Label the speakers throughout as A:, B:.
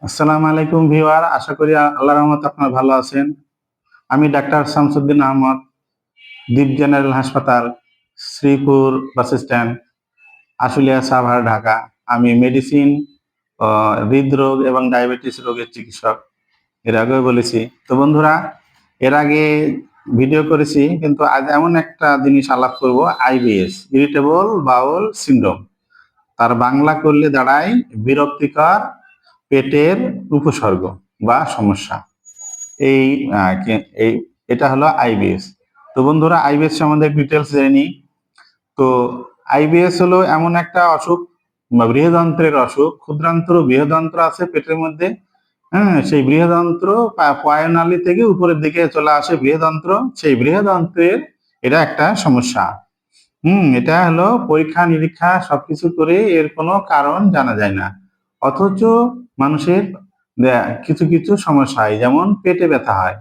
A: আসসালামু আলাইকুম ভিউয়ার, আশা করি আল্লাহর রহমতে আপনারা ভালো আছেন। আমি ডাক্তার শামসুদ্দিন আহমদ, দ্বীপ জেনারেল হাসপাতাল, শ্রীপুর বাস স্ট্যান্ড, আশুলিয়া সাভার, ঢাকা। আমি মেডিসিন, হৃদরোগ এবং ডায়াবেটিস রোগের চিকিৎসক। এর আগেও বলেছি। তো বন্ধুরা, এর আগে ভিডিও করেছি, কিন্তু আজ এমন একটা জিনিস আলাপ করব, আইবিএস, ইরিটেবল বাউল সিন্ড্রোম। তার বাংলা করলে দাঁড়ায় বিরক্তিকর পেটের উপসর্গ বা সমস্যা। এই এই এটা হলো আইবিএস। তো বন্ধুরা, আইবিএস সম্বন্ধে ডিটেলস জেনে নিই। তো আইবিএস হলো এমন একটা অসুখ বা বৃহদন্ত্রের অসুখ। ক্ষুদ্রান্ত্র বৃহদন্ত্র আছে পেটের মধ্যে। হ্যাঁ, সেই বৃহদন্ত্র পায়নালী থেকে উপরের দিকে চলে আসে বৃহদন্ত্র। সেই বৃহদন্ত্রের এটা একটা সমস্যা। এটা হলো পরীক্ষা নিরীক্ষা সবকিছু করে এর কোনো কারণ জানা যায় না। অথচ মানুষের কিছু কিছু সমস্যা হয়, যেমন পেটে ব্যথা হয়,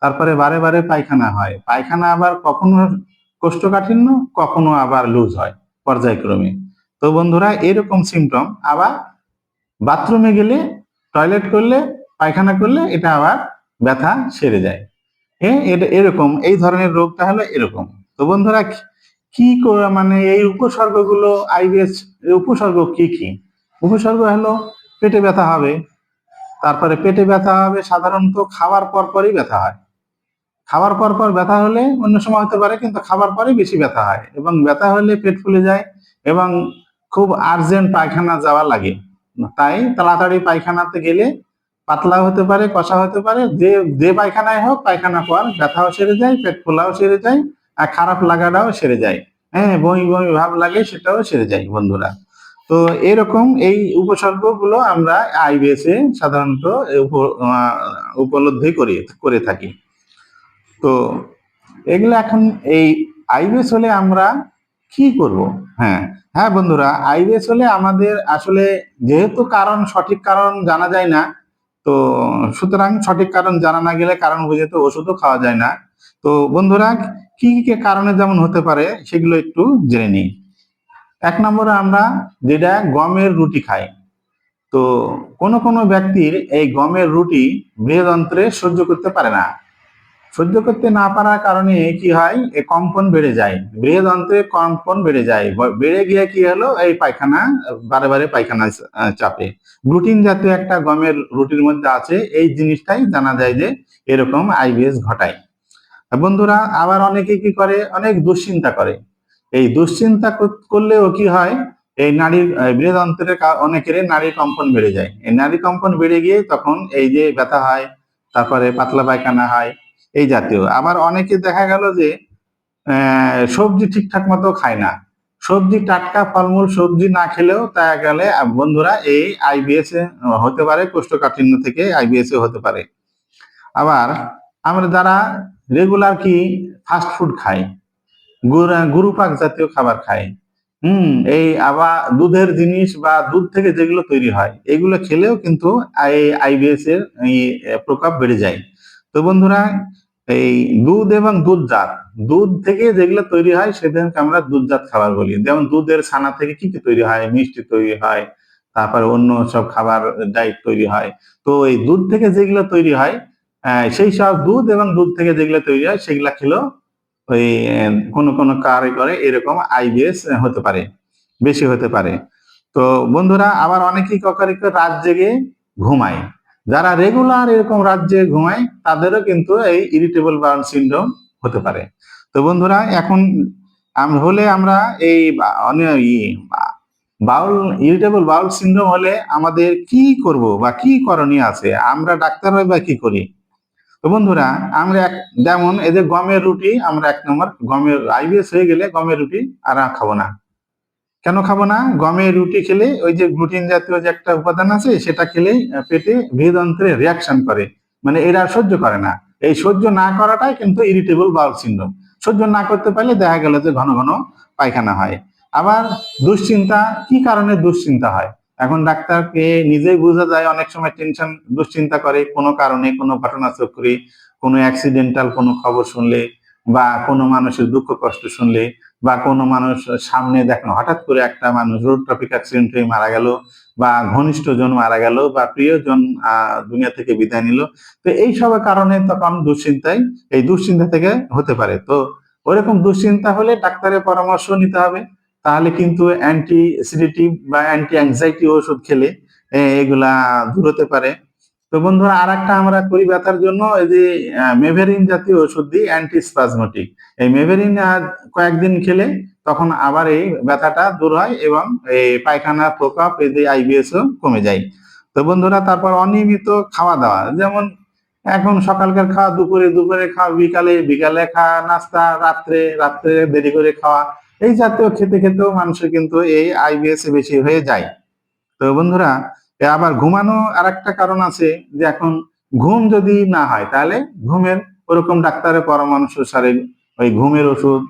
A: তারপরে বারে বারে পায়খানা হয়। পায়খানা আবার কখনো কোষ্ঠকাঠিন্য, কখনো আবার লুজ হয় পর্যায়ক্রমে। তো বন্ধুরা, এরকম সিমটম আবার বাথরুমে গেলে, টয়লেট করলে, পায়খানা করলে এটা আবার ব্যথা সেরে যায়। এটা এরকম, এই ধরনের রোগটা হলো এরকম। তো বন্ধুরা, কি করে মানে এই উপসর্গগুলো, আইবিএস উপসর্গ কি কি? উপসর্গ হলো পেটে ব্যথা হবে, তারপরে পেটে ব্যথা হবে সাধারণত খাওয়ার পর পরই ব্যথা হয়। খাওয়ার পর পর ব্যথা হলে অন্য সময় হতে পারে, কিন্তু খাবার পরে বেশি ব্যথা হয়, এবং ব্যথা হলে পেট ফুলে যায় এবং খুব আর্জেন্ট পায়খানা যাওয়া লাগে। তাই তাড়াতাড়ি পায়খানাতে গেলে পাতলা হতে পারে, কষা হতে পারে, যে যে পায়খানায় হোক, পায়খানা পর ব্যথাও সেরে যায়, পেট ফোলাও সেরে যায়, আর খারাপ লাগাটাও সেরে যায়। হ্যাঁ, বমি বমি ভাব লাগে, সেটাও সেরে যায় বন্ধুরা। তো এরকম এই উপসর্গগুলো আমরা আইবিএস এ সাধারণত উপলব্ধি করে থাকি। তো এগুলো এখন এই আইবিএস হলে আমরা কি করব? হ্যাঁ, হ্যাঁ বন্ধুরা, আইবিএস হলে আমাদের আসলে, যেহেতু সঠিক কারণ জানা যায় না, তো সুতরাং সঠিক কারণ জানা না গেলে কারণ বুঝে তো ওষুধও খাওয়া যায় না। তো বন্ধুরা, কি কি কারণে যেমন হতে পারে সেগুলো একটু জেনে নিই। এক নম্বরে আমরা যেটা গমের রুটি খাই। তো কোনো ব্যক্তির এই গমের রুটি বৃহদন্ত্রে সহ্য করতে পারে না। সহ্য করতে না পারার কারণে কি হয়, এই কম্পন বেড়ে যায়, বৃহদন্ত্রে কম্পন বেড়ে যায়, বেড়ে গিয়ে কি হলো, এই পায়খানা বারে বারে পায়খানা চাপে। গ্লুটিন জাতীয় একটা গমের রুটির মধ্যে আছে, এই জিনিসটাই জানা যায় যে এরকম আইবিএস ঘটায়। বন্ধুরা, আবার অনেকে কি করে, অনেক দুশ্চিন্তা করে। এই দুশ্চিন্তা করলেও কি হয়, এই নারীর বৃহদন্ত্রের অনেকেরই নারীর কম্পন বেড়ে যায়। এই নারী কম্পন বেড়ে গিয়ে তখন এই যে ব্যথা হয়, তারপরে পাতলা পায়খানা হয়, এই জাতীয়। আবার অনেকে দেখা গেল যে সবজি ঠিকঠাক মতো খায় না। সবজি, টাটকা ফলমূল সবজি না খেলেও তা গেলে বন্ধুরা এই আইবিএস হতে পারে, কোষ্ঠকাঠিন্য থেকে আইবিএস হতে পারে। আবার আমরা যারা রেগুলার কি ফাস্ট ফুড খাই, গুরুপাক জাতীয় খাবার খাই, এই আবার দুধের জিনিস বা দুধ থেকে যেগুলো তৈরি হয়, এগুলো খেলেও কিন্তু এই আইবিএস এর এই প্রকোপ বেড়ে যায়। তো বন্ধুরা, এই দুধ এবং দুধজাত, দুধ থেকে যেগুলো তৈরি হয় সেটাকে আমরা দুধজাত খাবার বলি। যেমন দুধের ছানা থেকে কি কি তৈরি হয়, মিষ্টি তৈরি হয়, তারপরে অন্য সব খাবার ডাইট তৈরি হয়। তো এই দুধ থেকে যেগুলো তৈরি হয়, সেই সব দুধ এবং দুধ থেকে যেগুলো তৈরি হয় সেগুলা খেলেও ওই কোনো কারে করে এরকম আইবিএস হতে পারে, বেশি হতে পারে। তো বন্ধুরা, আবার অনেকেই রাত জেগে ঘুমায়। যারা রেগুলার এরকম রাত জেগে ঘুমায় তাদেরও কিন্তু এই ইরিটেবল বাউল সিনড্রোম হতে পারে। তো বন্ধুরা, এখন আমরা এই বাউল ইরিটেবল বাউল সিনড্রোম হলে আমাদের কি করব বা কি করণীয় আছে, আমরা ডাক্তাররা বা কি করি? তো বন্ধুরা, আমরা যেমন এই যে গমের রুটি, আমরা 1 নম্বর, গমের আইবিএস হয়ে গেলে গমের রুটি আর খাবো না। কেন খাবো না? গমের রুটি খেলে ওই যে গ্লুটিন জাতীয় যে একটা উপাদান আছে, সেটা খেলেই পেটে বৃহদন্ত্রে রিয়াকশন করে, মানে এরা সহ্য করে না। এই সহ্য না করাটাই কিন্তু ইরিটেবল বাউল সিনড্রোম। সহ্য না করতে পারলে দেখা গেল যে ঘন ঘন পায়খানা হয়। আবার দুশ্চিন্তা, কি কারণে দুশ্চিন্তা হয়? এখন ডাক্তারকে নিজেই বোঝা যায়, অনেক সময় টেনশন, দুশ্চিন্তা করে কোনো কারণে, কোনো ঘটনা চক্রে, কোনো অ্যাক্সিডেন্টাল কোনো খবর শুনলে বা কোনো মানুষের দুঃখ কষ্ট শুনলে, বা কোনো মানুষ সামনে দেখেন হঠাৎ করে একটা মানুষ রোড ট্রাফিক অ্যাক্সিডেন্ট হয়ে মারা গেল, বা ঘনিষ্ঠজন মারা গেল, বা প্রিয়জন দুনিয়া থেকে বিদায় নিল। তো এই সব কারণে তখন এই দুশ্চিন্তা থেকে হতে পারে। তো ওরকম দুশ্চিন্তা হলে ডাক্তারের পরামর্শ নিতে হবে। তাহলে কিন্তু অ্যান্টি সিডেটিভ বা অ্যান্টি অ্যাংজাইটি ওষুধ খেলে এগুলা দূর হতে পারে। তো বন্ধুরা, আরেকটা আমরা করি ব্যথার জন্য এই যে মেভেরিন জাতীয় ওষুধ দিই, অ্যান্টিস্পাজমোটিক। এই মেভেরিন কয়েকদিন খেলে তখন আবার এই ব্যথাটা দূর হয়, এবং এই পায়খানা প্রকোপ এই যে আইবিএস ও কমে যায়। তো বন্ধুরা, তারপর অনিয়মিত খাওয়া দাওয়া, যেমন এখন সকালকার খাওয়া দুপুরে, দুপুরে খাওয়া বিকালে, বিকালে খাওয়া নাস্তা রাত্রে, রাত্রে দেরি করে খাওয়া, এই জাতীয় খেতে খেতেও মানুষের কিন্তু এই আইবিএস বেশি হয়ে যায়। তো বন্ধুরা, আবার ঘুমানো আরেকটা কারণ আছে, যে এখন ঘুম যদি না হয় তাহলে ঘুমের ওরকম ডাক্তারের পরামর্শ অনুসারে ওই ঘুমের ওষুধ,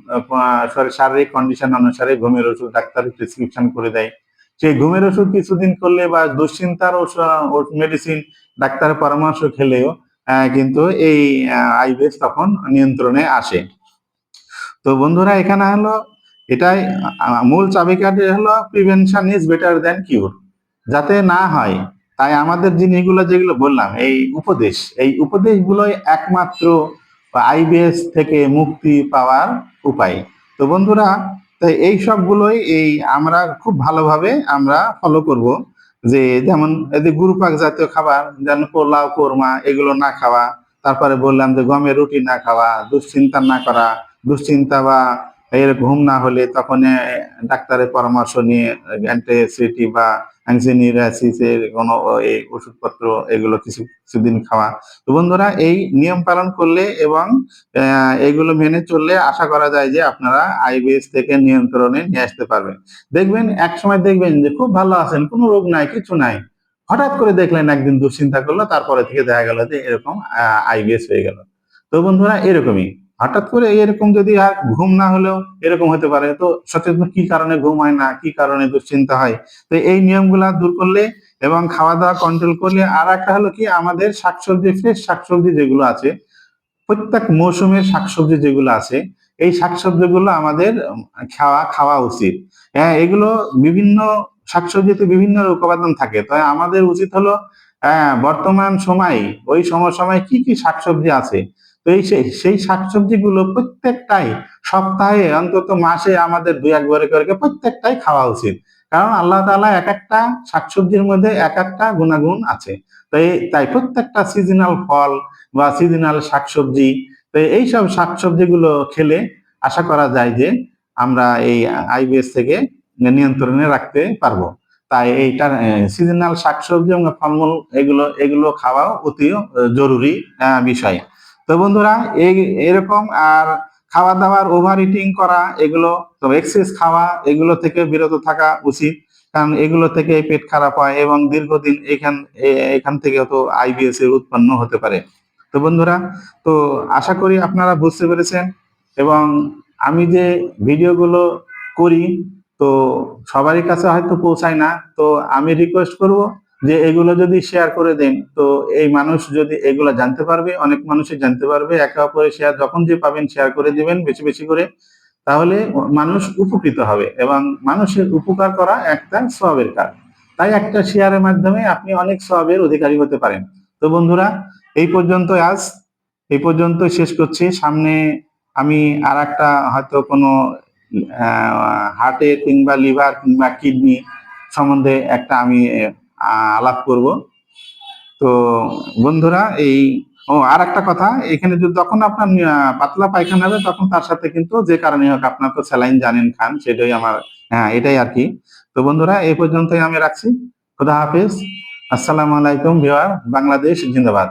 A: শারীরিক কন্ডিশন অনুসারে ঘুমের ওষুধ ডাক্তার প্রেসক্রিপশন করে দেয়। সেই ঘুমের ওষুধ কিছুদিন করলে বা দুশ্চিন্তার মেডিসিন ডাক্তারের পরামর্শ খেলেও কিন্তু এই আইবিএস তখন নিয়ন্ত্রণে আসে। তো বন্ধুরা, এখানে হলো এটাই মূল চাবিকাঠি হলো প্রিভেনশন ইজ বেটার দ্যান কিউর, যাতে না হয়। তাই আমাদের জিনিসগুলো যেগুলো বললাম, এই উপদেশগুলোই একমাত্র আইবিএস থেকে মুক্তি পাওয়ার উপায়। তো বন্ধুরা, তাই এই সবগুলোই আমরা খুব ভালোভাবে আমরা ফলো করব। যে যেমন এই যে গুরুপাক জাতীয় খাবার, যেমন পোলাও, কোরমা, এগুলো না খাওয়া। তারপরে বললাম যে গমের রুটি না খাওয়া, দুশ্চিন্তা না করা, দুশ্চিন্তা বা এর ঘুম না হলে তখন ডাক্তারের পরামর্শ নিয়ে অ্যান্টিসিডেটিভ বা অ্যাংজিনিরাসিসের কোনো এই ওষুধপত্র এগুলো কিছুদিন খাওয়া। তো বন্ধুরা, এই নিয়ম পালন করলে এবং এগুলো মেনে চললে আশা করা যায় যে আপনারা আইবিএস থেকে নিয়ন্ত্রণে নিয়ে আসতে পারবেন। দেখবেন একসময় দেখবেন যে খুব ভালো আছেন, কোনো রোগ নাই, কিছু নাই, হঠাৎ করে দেখলেন একদিন দুশ্চিন্তা করলো, তারপরে থেকে দেখা গেল যে এরকম আইবিএস হয়ে গেল। তো বন্ধুরা, এরকমই হঠাৎ করে এরকম যদি আর ঘুম না হলেও এরকম হতে পারে। তো সচেতন কি কারণে ঘুম হয় না, কি কারণে দুশ্চিন্তা হয়, তো এই নিয়মগুলা দূর করলে এবং খাওয়া দাওয়া কন্ট্রোল করলে। আর একটা হলো কি, আমাদের শাকসবজি, ফ্রেশ শাকসবজি যেগুলো আছে, প্রত্যেক মৌসুমের শাকসবজি যেগুলো আছে, এই শাকসবজিগুলো আমাদের খাওয়া উচিত। হ্যাঁ, এগুলো বিভিন্ন শাকসবজিতে বিভিন্ন উপাদান থাকে, তাই আমাদের উচিত হলো বর্তমান সময় ওই সময় কি কি শাকসবজি আছে, তো সেই শাকসবজিগুলো প্রত্যেকটাই সপ্তাহে অন্তত মাসে আমাদের 2-1 করে প্রত্যেকটাই খাওয়া উচিত। কারণ আল্লাহ তাআলা এক একটা শাকসবজির মধ্যে এক একটা গুণাগুণ আছে। তাই প্রত্যেকটা সিজনাল ফল বা সিজনাল শাকসবজি, তো এইসব শাকসবজিগুলো খেলে আশা করা যায় যে আমরা এই আইবিএস থেকে নিয়ন্ত্রণে রাখতে পারবো। তাই এইটার সিজনাল শাকসবজি এবং ফলমূল এগুলো এগুলো খাওয়াও অতি জরুরি বিষয়। তো বন্ধুরা, এরকম আর খাওয়া দাওয়ার ওভার ইটিং করা, এগুলো তো এক্সেস খাওয়া, এগুলো থেকে বিরত থাকা উচিত। কারণ এগুলো থেকে পেট খারাপ হয় এবং দীর্ঘদিন এখান থেকে তো আইবিএস এর উৎপন্ন হতে পারে। তো বন্ধুরা, তো আশা করি আপনারা বুঝতে পেরেছেন, এবং আমি যে ভিডিওগুলো করি, তো সবারই কাছে হয়তো পৌঁছায় না। তো আমি রিকোয়েস্ট করব যে এগুলো যদি শেয়ার করে দেন, তো এই মানুষ যদি এগুলো জানতে পারবে, অনেক মানুষই জানতে পারবে। একে অপরের শেয়ার যখন যে পাবেন শেয়ার করে দিবেন বেশি বেশি করে, তাহলে মানুষ উপকৃত হবে, এবং মানুষের উপকার করা একটা সওয়াবের কাজ। তাই একটা শেয়ারের মাধ্যমে আপনি অনেক সওয়াবের অধিকারী হতে পারেন। তো বন্ধুরা, আজ এই পর্যন্ত শেষ করছি। সামনে আমি আর একটা হয়তো কোনো হার্টের কিংবা লিভার কিংবা কিডনি সম্বন্ধে একটা আমি আলাপ করব। তো বন্ধুরা, আর একটা কথা, এখানে যদি যখন আপনার পাতলা পায়খানা হবে, তখন তার সাথে কিন্তু যে কারণে হোক আপনার তো স্যালাইন জানেন খান, সেটাই আমার এটাই আর কি। তো বন্ধুরা, এই পর্যন্তই আমি রাখছি। খোদা হাফেজ। আসসালামু আলাইকুম ভিউয়ার, বাংলাদেশ জিন্দাবাদ।